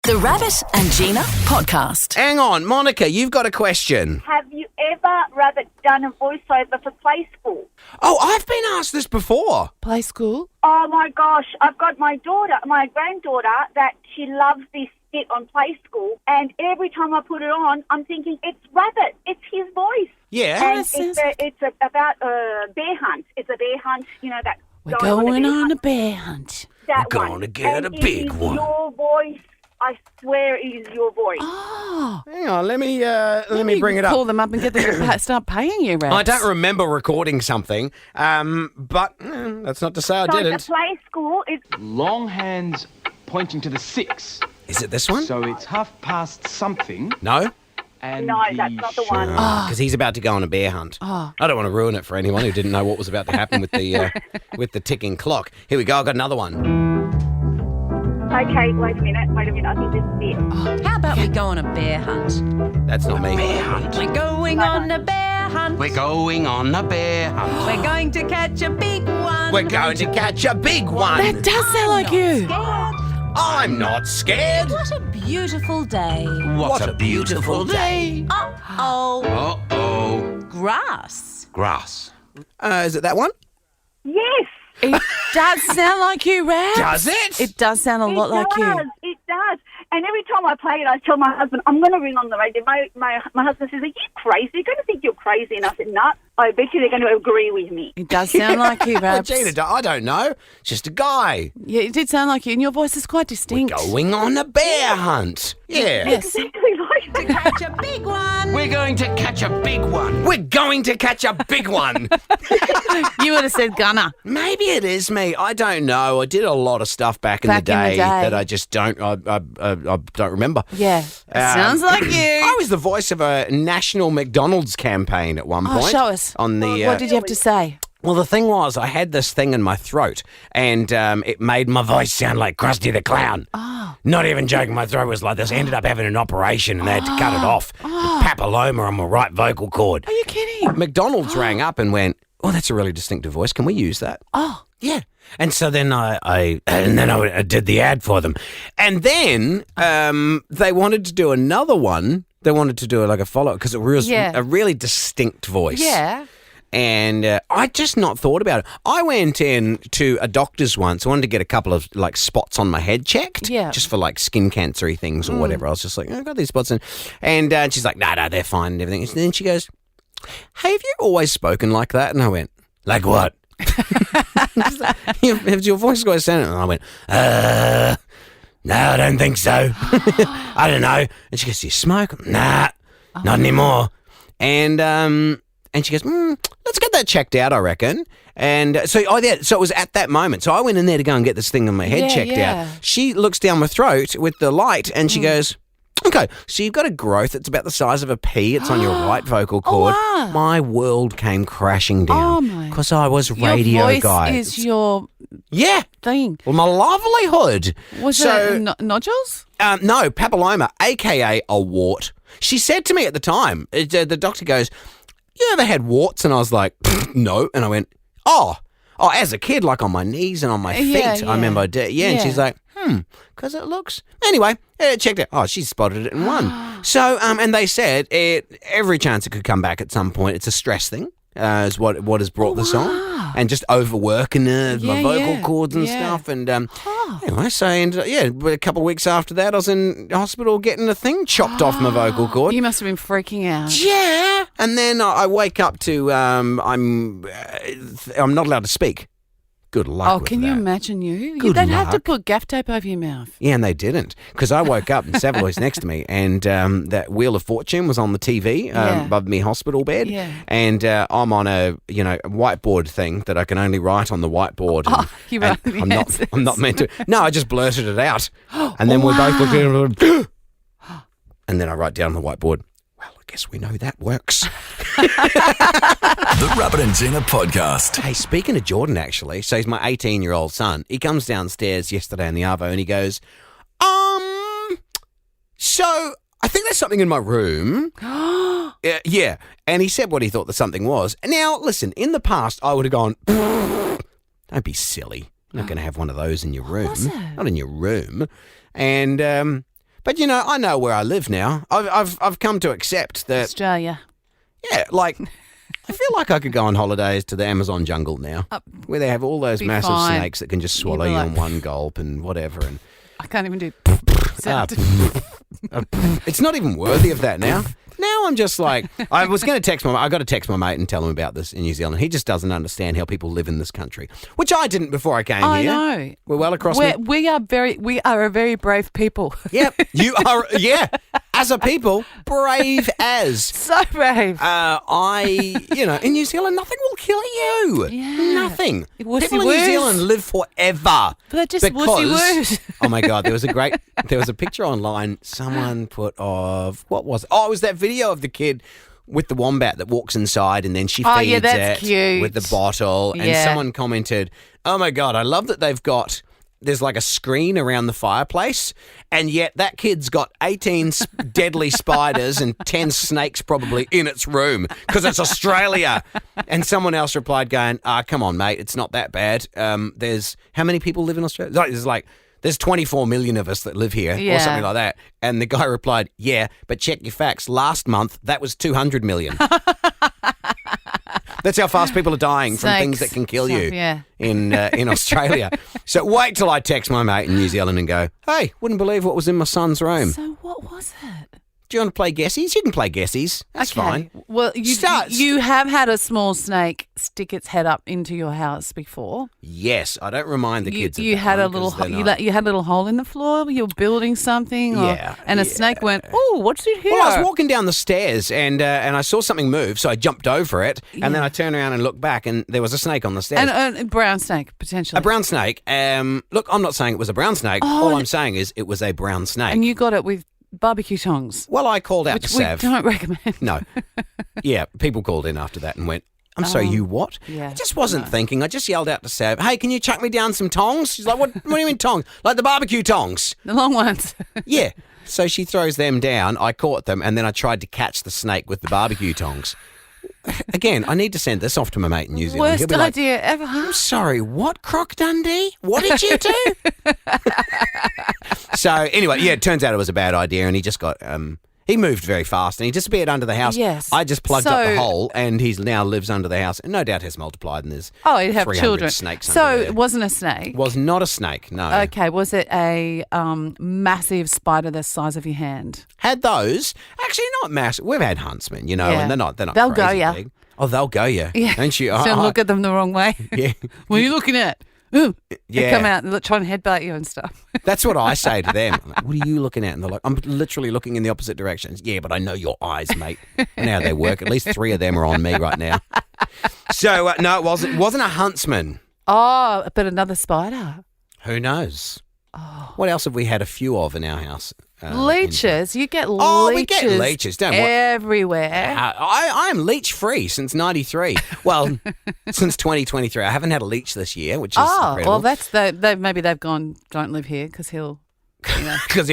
The Rabbit and Gina podcast. Hang on, Monica, you've got a question. Have you ever, Rabbit, done a voiceover for Play School? Oh, I've been asked this before. Play School? Oh, my gosh. I've got my granddaughter, that she loves this skit on Play School, and every time I put it on, I'm thinking, it's Rabbit. It's his voice. Yeah. And it's about a bear hunt. It's a bear hunt, that... We're going on a bear hunt. That We're one. going to get And a big it is one. your voice. I swear it is your voice. Oh. Hang on, let me bring it up. Call them up and get them to start paying you, Rabbit. I don't remember recording something, but that's not to say I So didn't. the Play School is... Long hands pointing to the 6. Is it this one? So it's something. No? And No, that's not the one. Because he's about to go on a bear hunt. Oh. I don't want to ruin it for anyone who didn't know what was about to happen with the with the ticking clock. Here we go, I've got another one. Okay, wait a minute. I think this is it. How about we go on a bear hunt? That's not me. We're going on a bear hunt. We're going on a bear hunt. We're going to catch a big one. We're going to catch a big one. That does sound like you. Scared. I'm not scared. What a beautiful day. What a beautiful day. Uh-oh. Uh-oh. Grass. Grass. Is it that one? Yes. It does sound like you, Rabbit. Does it? It does sound a lot like you. It does. And every time I play it, I tell my husband, I'm going to ring on the radio. My husband says, are you crazy? They're going to think you're crazy. And I said, no, I bet you they're going to agree with me. It does sound like you, Rabbit. Gina, I don't know. It's just a guy. Yeah, it did sound like you, and your voice is quite We're distinct. going on a bear hunt. Yeah. Yes. Exactly like that. Catch a big one. We're going to catch a big one. We're going to catch a big one. You would have said gunner. Maybe it is me. I don't know. I did a lot of stuff back in the day that I just don't remember. Yeah. Sounds like you. I was the voice of a national McDonald's campaign at one point. Oh, show us. On the What did you have to say? well, the thing was, I had this thing in my throat, and it made my voice sound like Krusty the Clown. Oh. Not even joking, my throat was like this. I ended up having an operation, and they had to cut it off. Papilloma on my right vocal cord. Are you kidding? McDonald's rang up and went, "Oh, that's a really distinctive voice. Can we use that?" Oh. Yeah. And so then I did the ad for them. And then they wanted to do another one. They wanted to do like a follow-up because it was a really distinct voice. Yeah. And I just not thought about it. I went in to a doctor's once. I wanted to get a couple of like spots on my head checked. Yeah. Just for like skin cancer-y things or whatever. I was just like, I've got these spots in. And she's like, no, they're fine and everything. And then she goes, hey, have you always spoken like that? And I went, like what? Has your voice always sounded? And I went, no, I don't think so. I don't know. And she goes, do you smoke? Nah, not anymore. And she goes, let's get that checked out, I reckon. And so it was at that moment. So I went in there to go and get this thing on my head checked out. She looks down my throat with the light and she goes, okay, so you've got a growth. It's about the size of a pea. It's on your right vocal cord. wow. My world came crashing down. Oh, my. Because I was radio your voice guy. is your thing. Well, my livelihood. Was it nodules? No, papilloma, a.k.a. a wart. She said to me at the time, the doctor goes, you ever had warts? And I was like, no. And I went, oh, as a kid, like on my knees and on my feet. Yeah. I remember I did. Yeah, and she's like, because it looks... Anyway, checked it. Oh, she spotted it and won. So, and they said every chance it could come back at some point. It's a stress thing. Is what has brought this on, and just overworking my vocal cords and stuff, and anyway, so a couple of weeks after that, I was in hospital getting a thing chopped off my vocal cord. You must have been freaking out. Yeah, and then I wake up to I'm not allowed to speak. Good luck with can that. you imagine you? Good They'd have to luck. put gaff tape over your mouth. Yeah, and they didn't, because I woke up and Savoy's next to me, and that Wheel of Fortune was on the TV above me hospital bed, and I'm on a whiteboard thing that I can only write on the whiteboard. And, you wrote and the I'm not meant to. No, I just blurted it out, and then we both looked at it, and then I write down on the whiteboard. Well, I guess we know that works. The Rabbit and Gina podcast. Hey, speaking of Jordan, actually, so he's my 18-year-old son. He comes downstairs yesterday in the arvo and he goes, so I think there's something in my room. Yeah. And he said what he thought the something was. Now, listen, in the past, I would have gone, don't be silly. You're not going to have one of those in your room. was it? Not in your room. And, But I know where I live now. I've come to accept that. Australia. Yeah, like I feel like I could go on holidays to the Amazon jungle now, where they have all those be massive fine. snakes that can just swallow you in one gulp and whatever. And I can't even do. it's not even worthy of that now. Now I'm just like, I was going to text I got to text my mate and tell him about this in New Zealand. He just doesn't understand how people live in this country, which I didn't before I came I here. know. We're well across. We are a very brave people. Yep, you are. Yeah, as a people, brave as. So brave. In New Zealand, nothing will kill you. Yeah. Nothing. Wussy People in New woos. Zealand live forever. But they're just wussy woos. Oh my God, there was a picture online someone put of, what was it? Oh, it was that video of the kid with the wombat that walks inside and then she feeds that's it cute. with the bottle. And Yeah. someone commented, oh my God, I love that there's like a screen around the fireplace, and yet that kid's got 18 deadly spiders and 10 snakes probably in its room because it's Australia. And someone else replied going, come on, mate, it's not that bad. There's how many people live in Australia? There's 24 million of us that live here or something like that. And the guy replied, yeah, but check your facts. Last month, that was 200 million. That's how fast people are dying from things that can kill you in Australia. So wait till I text my mate in New Zealand and go, hey, wouldn't believe what was in my son's room. So what was it? Do you want to play guessies? You can play guessies. That's fine. Well, Starts. you have had a small snake stick its head up into your house before. Yes, I don't remind the kids. You had a little you had a little hole in the floor. You were building something, and a snake went. Oh, what's it here? Well, I was walking down the stairs and I saw something move, so I jumped over it, and then I turned around and looked back, and there was a snake on the stairs. And a brown snake potentially. A brown snake. Look, I'm not saying it was a brown snake. All I'm saying is it was a brown snake. And you got it with barbecue tongs. Well, I called out Which to we Sav. don't recommend. No. Yeah, people called in after that and went, I'm sorry, you what? Yeah. I just wasn't thinking. I just yelled out to Sav, hey, can you chuck me down some tongs? She's like, what do you mean tongs? Like the barbecue tongs. The long ones. Yeah. So she throws them down. I caught them, and then I tried to catch the snake with the barbecue tongs. Again, I need to send this off to my mate in New Zealand. He'll Worst be like, idea ever, huh? I'm sorry, what, Croc Dundee? What did you do? So anyway, yeah, it turns out it was a bad idea, and he just got he moved very fast and he disappeared under the house. Yes. I just plugged up the hole, and he now lives under the house, and no doubt has multiplied, and there's He'd have 300 children. snakes So under there. it wasn't a snake. Was not a snake, no. Okay, was it a massive spider the size of your hand? Had those. Actually, not massive. We've had huntsmen, Yeah. and they're not They'll go crazy ya. big. Oh, they'll go ya. Yeah. Don't you? Don't look at them the wrong way. Yeah. What are you looking at? Ooh. They Yeah. come out and try and headbutt you and stuff. That's what I say to them. I'm like, what are you looking at? And they're like, I'm literally looking in the opposite direction. Yeah, but I know your eyes, mate. And how they work. At least 3 of them are on me right now. So, no, it wasn't a huntsman. Oh, but another spider. Who knows? Oh. What else have we had a few of in our house? Leeches. You get leeches. Oh, we get leeches, don't we? Everywhere. I am leech free since '93. Well, since 2023. I haven't had a leech this year, which is incredible. Well, that's maybe they've gone. Don't live here because he'll. Because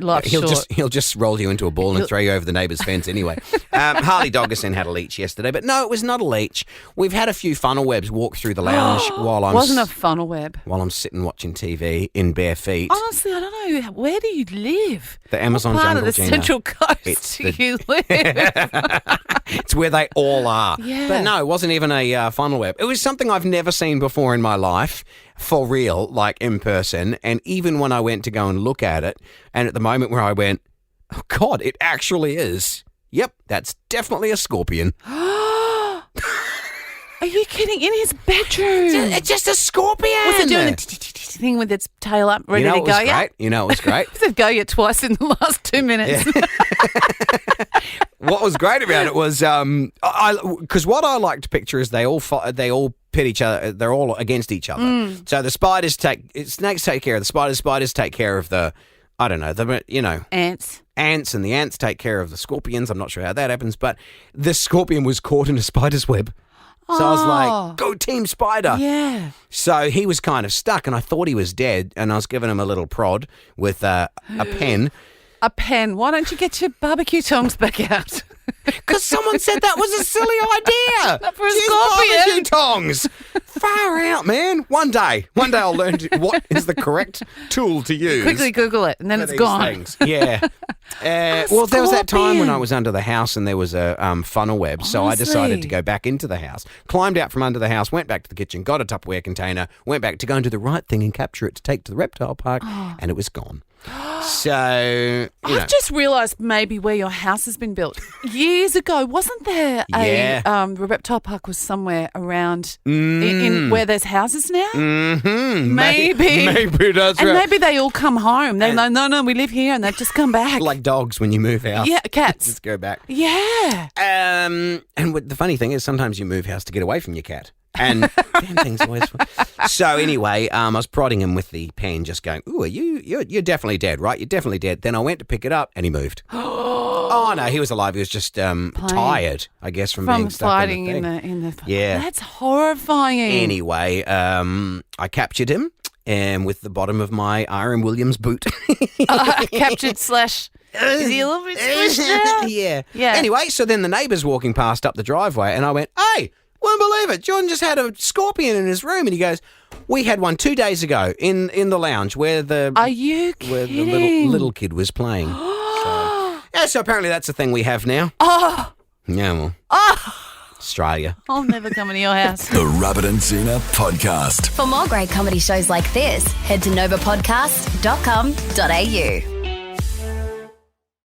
life's short. he'll just roll you into a ball and throw you over the neighbour's fence anyway. Harley Doggerson had a leech yesterday, but no, it was not a leech. We've had a few funnel webs walk through the lounge while I'm Wasn't a funnel web. while I'm sitting watching TV in bare feet. Honestly, I don't know. Where do you live? The Amazon what part jungle, of the Gina. Central Coast It's do the- you live? It's where they all are. Yeah. But no, it wasn't even a funnel web. It was something I've never seen before in my life, for real, like in person. And even when I went to go and look at it, and at the moment where I went, oh God, it actually is. Yep, that's definitely a scorpion. Are you kidding? In his bedroom? It's just a scorpion. Was it doing the thing with its tail up, ready You know to it go? was great. You know it was great. It go yet twice in the last 2 minutes. What was great about it was because what I like to picture is they all pit each other. They're all against each other. So the snakes take care of the spiders take care of the Ants. ants, and the ants take care of the scorpions. I'm not sure how that happens, but this scorpion was caught in a spider's web. So I was like, go Team Spider. Yeah. So he was kind of stuck, and I thought he was dead, and I was giving him a little prod with a pen. A pen. Why don't you get your barbecue tongs back out? Because someone said that was a silly idea. Not for a Use scorpion. barbecue tongs. Far out, man. One day I'll learn what is the correct tool to use. Quickly Google it, and then for it's these gone. things. Yeah. Well, there was that time when I was under the house and there was a funnel web, so I decided Honestly. to go back into the house, climbed out from under the house, went back to the kitchen, got a Tupperware container, went back to go and do the right thing and capture it to take to the reptile park, and it was gone. So, I've just realised maybe where your house has been built. Years ago, wasn't there a reptile park was somewhere around in where there's houses now? Mm-hmm. Maybe that's and right. maybe they all come home. They're like, no, we live here, and they just come back. Like dogs when you move house. Yeah, cats. Just go back. Yeah. And the funny thing is sometimes you move house to get away from your cat. And damn thing's always fun. So anyway, I was prodding him with the pen, just going, "Ooh, you're definitely dead, right? You're definitely dead." Then I went to pick it up, and he moved. Oh no, he was alive. He was just tired, I guess, from being stuck fighting in the thing. in the Yeah. That's horrifying. Anyway, I captured him, and with the bottom of my Iron Williams boot. Captured slash. Is he a little bit squished now? Yeah. Yeah. Anyway, so then the neighbour's walking past up the driveway, and I went, "Hey, wouldn't believe it. John just had a scorpion in his room," and he goes, "We had one 2 days ago in the lounge where the Are you where kidding? the little kid was playing." So apparently that's a thing we have now. Oh, Yeah, well, Australia. I'll never come into your house. The Rabbit and Gina Podcast. For more great comedy shows like this, head to novapodcast.com.au.